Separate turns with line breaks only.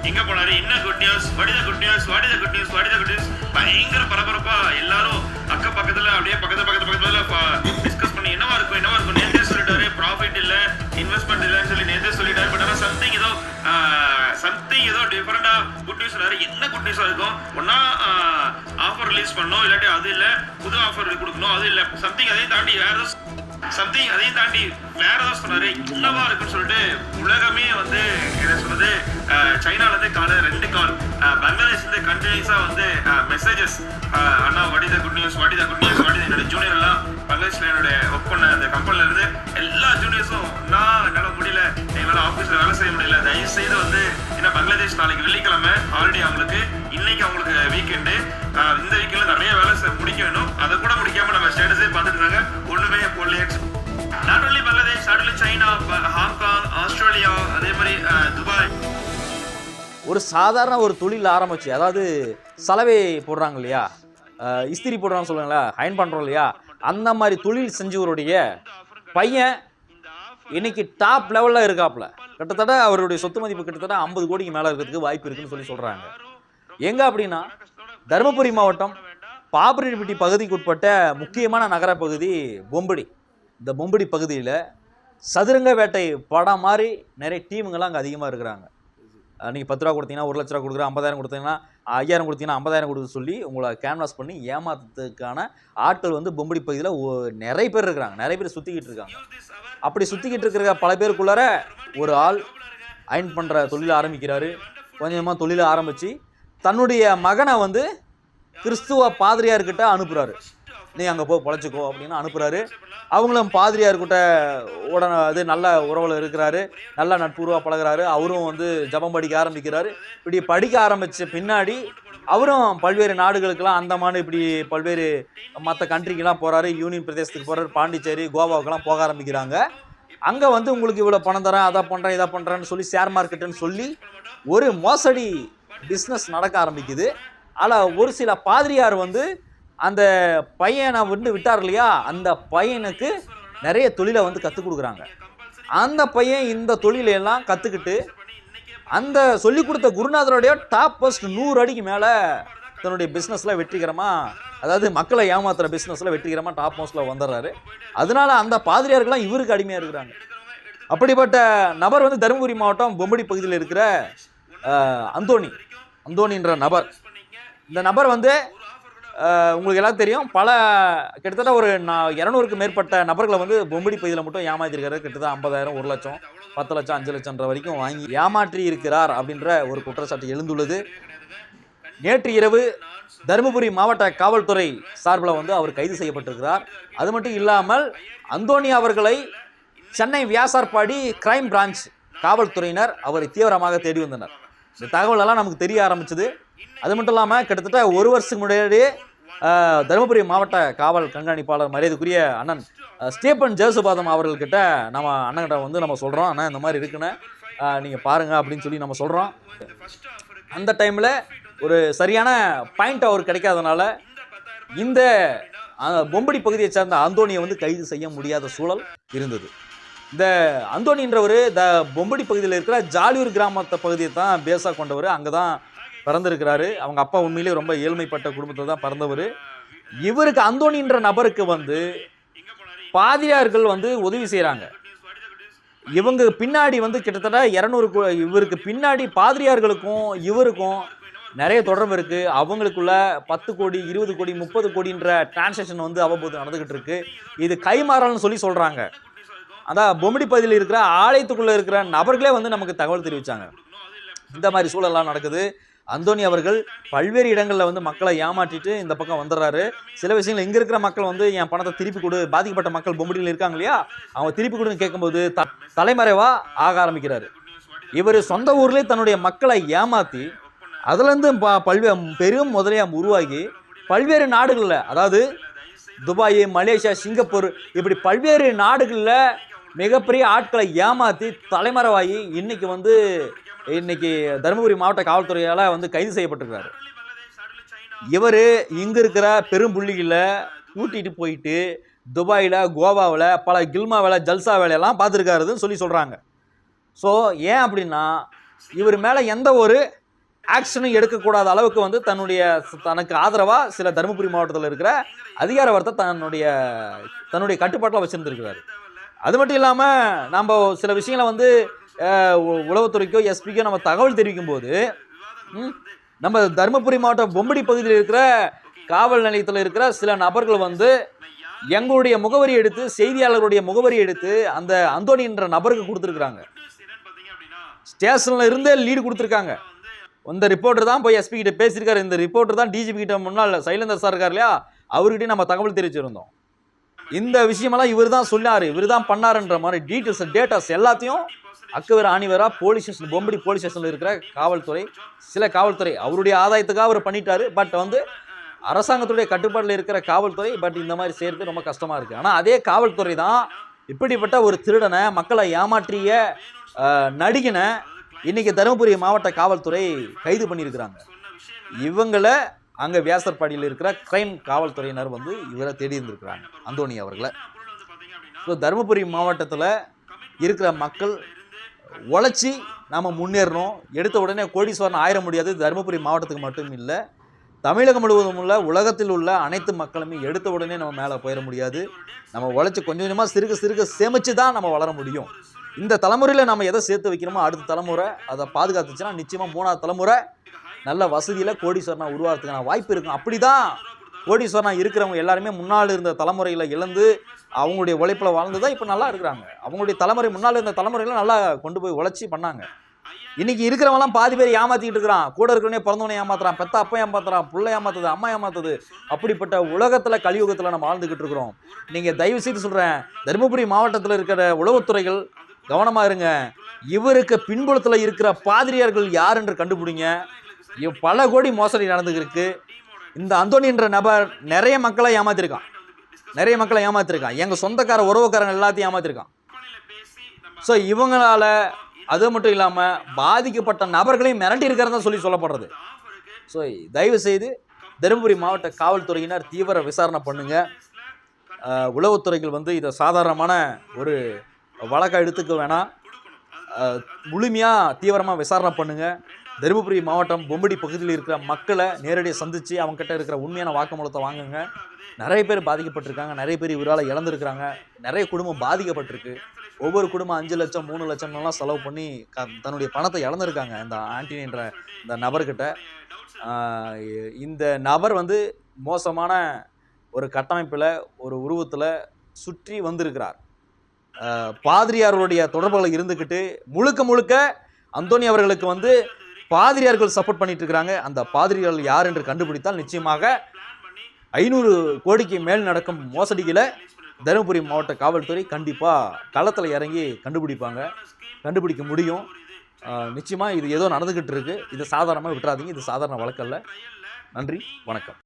எங்க போனாரு, என்ன good news, what is the good news, what is the good news, what is the good news, பயங்கர பரபரப்பா எல்லாரும் அக்க பக்கத்துல அப்படியே பக்கத்துல டிஸ்கஸ் பண்ணி என்னவா இருக்கும் நேத்தே சொல்லிட்டாரு, ப்ராஃபிட் இல்ல, இன்வெஸ்ட்மெண்ட் இல்லன்னு சொல்லி நேத்தே சொல்லிட்டாரு. பட் ஆனா சம்திங் ஏதோ டிஃபரெண்டா குட் நியூஸ் சொன்னாரு. என்ன குட் நியூஸா இருக்கும், ஒன்னா ஆஃபர் ரிலீஸ் பண்ணணும், இல்லாட்டி அது இல்ல புது ஆஃபர் கொடுக்கணும், அது இல்ல சம்திங் அதையும் தாண்டி வேற ஏதாவது சொன்னாரு. என்னவா இருக்குன்னு சொல்லிட்டு உலகமே வந்து என்ன சொல்றது, சைனால இருந்து ரெண்டு கால், பங்களாதேஷ் இருந்து கண்டினியூஸா வந்து messages, Anna what is the good news, what is the good news, what is என்னோட ஜூனியர் எல்லாம் பங்களாதேஷ்ல என்னோட ஒர்க் பண்ண அந்த கம்பெனில இருந்து எல்லா ஜூனியர்ஸும் என்னால முடியல, எங்களால ஆஃபீஸ்ல வேலை செய்ய முடியல, தயவு செய்து வந்து ஏன்னா பங்களாதேஷ் நாளைக்கு வெள்ளிக்கிழமை ஆல்ரெடி அவங்களுக்கு, இன்னைக்கு அவங்களுக்கு வீக்கெண்டு, இந்த வீக்கெண்ட்ல நிறைய வேலை முடிக்க வேணும், அதை கூட முடிக்காம நம்ம ஸ்டேட்டஸே பார்த்துட்டு இருக்காங்க, ஒண்ணுமே போடலையே. Not only Bangladesh, not only China, Hong Kong, Australia, அதே மாதிரி துபாய்.
ஒரு சாதாரண ஒரு தொழில் ஆரம்பிச்சு, அதாவது சலவை போடுறாங்க இல்லையா, இஸ்திரி போடுறான்னு சொல்லுவாங்களா, அயன் பண்ணுறோம் இல்லையா, அந்த மாதிரி தொழில் செஞ்சவருடைய பையன் இன்னைக்கு டாப் லெவலில் இருக்காப்புல. கிட்டத்தட்ட அவருடைய சொத்து மதிப்பு கிட்டத்தட்ட 50 கோடிக்கு மேலே இருக்கிறதுக்கு வாய்ப்பு இருக்குன்னு சொல்கிறாங்க. எங்க அப்படின்னா தருமபுரி மாவட்டம் பாப்பிரெட்டிப்பட்டி பகுதிக்கு உட்பட்ட முக்கியமான நகர பகுதி பொம்படி. இந்த பொம்படி பகுதியில் சதுரங்க வேட்டை படம் மாதிரி நிறைய டீமுங்கள்லாம் அங்கே அதிகமாக இருக்கிறாங்க. நீங்கள் 10 ரூபா கொடுத்தீங்கன்னா 1 லட்ச ரூபா கொடுக்குறேன், 50,000 கொடுத்தீங்கன்னா 5,000 கொடுத்தீங்கன்னா 50,000 கொடுக்க சொல்லி உங்களை கேன்வாஸ் பண்ணி ஏமாத்துறதுக்கான ஆட்கள் வந்து பொம்படி பகுதியில் நிறைய பேர் இருக்கிறாங்க, நிறைய பேர் சுற்றிக்கிட்டு இருக்காங்க. அப்படி சுற்றிக்கிட்டு இருக்கிற பல பேருக்குள்ளார ஒரு ஆள் அயன் பண்ணுற தொழிலை ஆரம்பிக்கிறாரு. கொஞ்சமாக தொழிலை ஆரம்பித்து தன்னுடைய மகனை வந்து கிறிஸ்துவ பாதிரியார்கிட்ட அனுப்புகிறாரு. நீ அங்கே போய் பொழைச்சிக்கோ அப்படின்னு அனுப்புகிறாரு. அவங்களும் பாதிரியார்கிட்ட உடனே அது நல்ல உறவில் இருக்கிறாரு, நல்லா நட்புறவாக பழகிறாரு. அவரும் வந்து ஜபம் படிக்க ஆரம்பிக்கிறாரு. இப்படி படிக்க ஆரம்பித்த பின்னாடி அவரும் பல்வேறு நாடுகளுக்கெல்லாம், அந்தமான், இப்படி பல்வேறு மற்ற கண்ட்ரிக்கெல்லாம் போகிறாரு. யூனியன் பிரதேசத்துக்கு போகிறாரு, பாண்டிச்சேரி, கோவாவுக்கெல்லாம் போக ஆரம்பிக்கிறாங்க. அங்கே வந்து உங்களுக்கு இவ்வளோ பணம் தரேன், அதை பண்ணுறேன், இதை பண்ணுறேன்னு சொல்லி ஷேர் மார்க்கெட்டுன்னு சொல்லி ஒரு மோசடி பிஸ்னஸ் நடக்க ஆரம்பிக்குது. அதில் ஒரு சில பாதிரியார் வந்து அந்த பையனை வந்து விட்டார் இல்லையா, அந்த பையனுக்கு நிறைய தொழிலை வந்து கற்றுக் கொடுக்குறாங்க. அந்த பையன் இந்த தொழிலையெல்லாம் கற்றுக்கிட்டு அந்த சொல்லிக் கொடுத்த குருநாதருடைய டாப் ஃபர்ஸ்ட் 100 அடிக்கு மேலே தன்னுடைய பிஸ்னஸில் வெற்றிகரமாக, அதாவது மக்களை ஏமாத்துகிற பிஸ்னஸில் வெற்றிகரமாக டாப் மோஸ்ட்டில் வந்துடுறாரு. அதனால அந்த பாதிரியார்கள்லாம் இவருக்கு அடிமையாக இருக்கிறாங்க. அப்படிப்பட்ட நபர் வந்து தருமபுரி மாவட்டம் பொம்படி பகுதியில் இருக்கிற அந்தோணின்ற நபர். இந்த நபர் வந்து உங்களுக்கு எல்லாம் தெரியும், கிட்டத்தட்ட ஒரு 200க்கு மேற்பட்ட நபர்களை வந்து பொம்படி பகுதியில் மட்டும் ஏமாற்றிருக்காரு. கிட்டத்தட்ட 50,000, 1 லட்சம், 10 லட்சம், 5 லட்சம்ன்ற வரைக்கும் வாங்கி ஏமாற்றி இருக்கிறார் அப்படின்ற ஒரு குற்றச்சாட்டு எழுந்துள்ளது. நேற்று இரவு தருமபுரி மாவட்ட காவல்துறை சார்பில் வந்து அவர் கைது செய்யப்பட்டிருக்கிறார். அது மட்டும் இல்லாமல் அந்தோணி அவர்களை சென்னை வியாசார்பாடி கிரைம் பிரான்ச் காவல்துறையினர் அவரை தீவிரமாக தேடி வந்தனர். இந்த தகவலெல்லாம் நமக்கு தெரிய ஆரம்பிச்சது. அது மட்டும் இல்லாமல் கிட்டத்தட்ட 1 வருஷத்துக்கு முன்னாடி தருமபுரி மாவட்ட காவல் கண்காணிப்பாளர் மரியாதைக்குரிய அண்ணன் ஸ்டீபன் ஜேசுபாதம் அவர்கள்கிட்ட நம்ம அண்ணன்கிட்ட வந்து நம்ம சொல்கிறோம், அண்ணா இந்த மாதிரி இருக்குன்னு நீங்கள் பாருங்கள் அப்படின்னு சொல்லி நம்ம சொல்கிறோம். அந்த டைமில் ஒரு சரியான பாயிண்ட் அவர் கிடைக்காதனால இந்த பொம்படி பகுதியை சேர்ந்த அந்தோணியை வந்து கைது செய்ய முடியாத சூழல் இருந்தது. இந்த அந்தோணின்றவர் பொம்படி பகுதியில் இருக்கிற ஜாலியூர் கிராமத்தை பகுதியை தான் பேஸாக கொண்டவர். அங்கே தான் பிறந்திருக்கிறாரு. அவங்க அப்பா உண்மையிலே ரொம்ப ஏழ்மைப்பட்ட குடும்பத்தில் தான் பிறந்தவர். இவருக்கு அந்தோணின்ற நபருக்கு வந்து பாதிரியார்கள் வந்து உதவி செய்கிறாங்க. இவங்க பின்னாடி வந்து கிட்டத்தட்ட 200, இவருக்கு பின்னாடி பாதிரியார்களுக்கும் இவருக்கும் நிறைய தொடர்பு இருக்குது. அவங்களுக்குள்ள 10 கோடி, 20 கோடி, 30 கோடின்ற டிரான்சாக்ஷன் வந்து அவ்வப்போது நடந்துக்கிட்டு இருக்கு. இது கைமாறல்னு சொல்லி சொல்கிறாங்க. அதான் பொம்படி பகுதியில் இருக்கிற ஆலயத்துக்குள்ளே இருக்கிற நபர்களே வந்து நமக்கு தகவல் தெரிவித்தாங்க. இந்த மாதிரி சூழலாம் நடக்குது. அந்தோணி அவர்கள் பல்வேறு இடங்களில் வந்து மக்களை ஏமாற்றிட்டு இந்த பக்கம் வந்துடுறாரு. சில விஷயங்கள் இங்கே இருக்கிற மக்கள் வந்து என் பணத்தை திருப்பி கொடு, பாதிக்கப்பட்ட மக்கள் பொம்படியில் இருக்காங்க இல்லையா, அவங்க திருப்பி கொடுன்னு கேட்கும்போது தலைமறைவாக ஆக ஆரம்பிக்கிறாரு. இவர் சொந்த ஊர்லேயே தன்னுடைய மக்களை ஏமாற்றி அதுலேருந்து பெரும் முதலையாக உருவாகி பல்வேறு நாடுகளில், அதாவது துபாய், மலேசியா, சிங்கப்பூர், இப்படி பல்வேறு நாடுகளில் மிகப்பெரிய ஆட்களை ஏமாற்றி தலைமறைவாகி இன்னைக்கு தருமபுரி மாவட்ட காவல்துறையால் வந்து கைது செய்யப்பட்டிருக்கிறாரு. இவர் இங்கே இருக்கிற பெரும்புள்ளிகளில் கூட்டிகிட்டு போயிட்டு துபாயில், கோவாவில் பல கில்மா வேலை, ஜல்சா வேலையெல்லாம் பார்த்துருக்காருன்னு சொல்லி சொல்கிறாங்க. ஸோ ஏன் அப்படின்னா இவர் மேலே எந்த ஒரு ஆக்ஷனும் எடுக்கக்கூடாத அளவுக்கு வந்து தனக்கு ஆதரவாக சில தருமபுரி மாவட்டத்தில் இருக்கிற அதிகார வர்த்தத்தை தன்னுடைய கட்டுப்பாட்டில் வச்சுருந்துருக்கிறாரு. அது மட்டும் இல்லாமல் நம்ம சில விஷயங்களை வந்து உளவுத்துறைக்கோ எஸ்பிக்கோ நம்ம தகவல் தெரிவிக்கும் போது நம்ம தருமபுரி மாவட்டம் பொம்படி பகுதியில் இருக்கிற காவல் நிலையத்தில் இருக்கிற சில நபர்கள் வந்து எங்களுடைய முகவரி எடுத்து, செய்தியாளர்களுடைய முகவரி எடுத்து அந்த அந்தோணின்ற நபருக்கு கொடுத்துருக்குறாங்க. ஸ்டேஷனில் இருந்தே லீடு கொடுத்துருக்காங்க. இந்த ரிப்போர்ட்டர் தான் போய் எஸ்பி கிட்ட பேசியிருக்காரு. இந்த ரிப்போர்ட்டர் தான் டிஜிபி கிட்ட முன்னால் சைலேந்தர் சார் இருக்கார் இல்லையா, அவர்கிட்டயும் நம்ம தகவல் தெரிவிச்சிருந்தோம். இந்த விஷயமெல்லாம் இவர் தான் சொன்னார், இவர் தான் பண்ணாருன்ற மாதிரி டேட்டாஸ் எல்லாத்தையும் அக்கவேர் ஆணிவரா போலீஸ் ஸ்டேஷன், பொம்படி போலீஸ் ஸ்டேஷனில் இருக்கிற காவல்துறை, சில காவல்துறை அவருடைய ஆதாயத்துக்காக அவர் பண்ணிட்டாரு. பட் வந்து அரசாங்கத்துடைய கட்டுப்பாட்டில் இருக்கிற காவல்துறை பட் இந்த மாதிரி செய்கிறது ரொம்ப கஷ்டமாக இருக்குது. ஆனால் அதே காவல்துறை தான் இப்படிப்பட்ட ஒரு திருடனை, மக்களை ஏமாற்றிய நடிகனை இன்னைக்கு தருமபுரி மாவட்ட காவல்துறை கைது பண்ணியிருக்கிறாங்க. இவங்களை அங்கே வியாசர்பாடியில் இருக்கிற கிரைம் காவல்துறையினர் வந்து இவரை தேடி இருந்திருக்கிறாங்க, அந்தோணி அவர்களை. ஸோ தருமபுரி மாவட்டத்தில் இருக்கிற மக்கள் உழைச்சி நாம் முன்னேறணும். எடுத்த உடனே கோடீஸ்வரன் ஆயிட முடியாது. தருமபுரி மாவட்டத்துக்கு மட்டும் இல்லை, தமிழகம் முழுவதும் உள்ள உலகத்தில் உள்ள அனைத்து மக்களுமே எடுத்த உடனே நம்ம மேலே போயிட முடியாது. நம்ம உழைச்சி கொஞ்சம் கொஞ்சமாக சிறுக சேமித்து தான் நம்ம வளர முடியும். இந்த தலைமுறையில் நம்ம எதை சேர்த்து வைக்கிறோமோ அடுத்த தலைமுறை அதை பாதுகாத்துச்சுன்னா நிச்சயமாக 3வது தலைமுறை நல்ல வசதியில் கோடீஸ்வரனா உருவாகிறதுக்கான வாய்ப்பு இருக்கும். அப்படி தான் கோடீஸ்வரனா இருக்கிறவங்க எல்லாருமே முன்னால் இருந்த தலைமுறையில் இழந்து அவங்களுடைய உழைப்பில் வாழ்ந்து தான் இப்போ நல்லா இருக்கிறாங்க. அவங்களுடைய தலைமுறை முன்னால் இருந்த தலைமுறையில் நல்லா கொண்டு போய் உழைச்சி பண்ணாங்க. இன்னைக்கு இருக்கிறவங்களாம் பாதி பேர் ஏமாற்றிக்கிட்டு இருக்கிறான். கூட இருக்கிறவனே பிறந்தவனே ஏமாத்துறான், பெத்த அப்பா ஏமாத்துறான், புள்ள ஏமாத்துது, அம்மா ஏமாத்துது. அப்படிப்பட்ட உலகத்தில் கலியுகத்தில் நம்ம வாழ்ந்துக்கிட்டு இருக்கிறோம். நீங்கள் தயவு செய்து சொல்கிறேன், தருமபுரி மாவட்டத்தில் இருக்கிற உளவுத்துறைகள் கவனமாக இருங்க. இவருக்கு பின்புலத்தில் இருக்கிற பாதிரியார்கள் யார் என்று கண்டுபிடிங்க. பல கோடி மோசடி நடந்துருக்கு. இந்த அந்தோணின்ற நபர் நிறைய மக்களை ஏமாத்திருக்கான். எங்கள் சொந்தக்கார உறவுக்காரங்க எல்லாத்தையும் ஏமாத்திருக்கான். ஸோ இவங்களால அது மட்டும் இல்லாமல் பாதிக்கப்பட்ட நபர்களையும் மிரட்டி இருக்கிறதா சொல்லப்படுறது. ஸோ தயவு செய்து தருமபுரி மாவட்ட காவல்துறையினர் தீவிர விசாரணை பண்ணுங்க. உளவுத்துறைகள் வந்து இதை சாதாரணமான ஒரு வழக்கை எடுத்துக்க வேணாம். முழுமையாக தீவிரமாக விசாரணை பண்ணுங்கள். தருமபுரி மாவட்டம் பொம்படி பகுதியில் இருக்கிற மக்களை நேரடியாக சந்தித்து அவங்ககிட்ட இருக்கிற உண்மையான வாக்குமூலத்தை வாங்குங்க. நிறைய பேர் பாதிக்கப்பட்டிருக்காங்க, நிறைய பேர் இவரால் இழந்திருக்கிறாங்க, நிறைய குடும்பம் பாதிக்கப்பட்டிருக்கு. ஒவ்வொரு குடும்பம் 5 லட்சம் 3 லட்சம்லாம் செலவு பண்ணி தன்னுடைய பணத்தை இழந்திருக்காங்க இந்த ஆண்டனின்ற இந்த நபர்கிட்ட. இந்த நபர் வந்து மோசமான ஒரு கட்டமைப்பில், ஒரு உருவத்தில் சுற்றி வந்திருக்கிறார். பாதிரியார்களுடைய தொடர்புகள் இருந்துக்கிட்டு முழுக்க அந்தோணி அவர்களுக்கு வந்து பாதிரியார்கள் சப்போர்ட் பண்ணிட்டு இருக்கிறாங்க. அந்த பாதிரியார்கள் யார் என்று கண்டுபிடித்தால் நிச்சயமாக 500 கோடிக்கு மேல் நடக்கும் மோசடிகளை தருமபுரி மாவட்ட காவல்துறை கண்டிப்பாக களத்தில் இறங்கி கண்டுபிடிக்க முடியும். நிச்சயமாக இது ஏதோ நடந்துக்கிட்டு இருக்கு. இது சாதாரணமாக விட்டுறாதீங்க. இது சாதாரண வழக்கல்ல. நன்றி, வணக்கம்.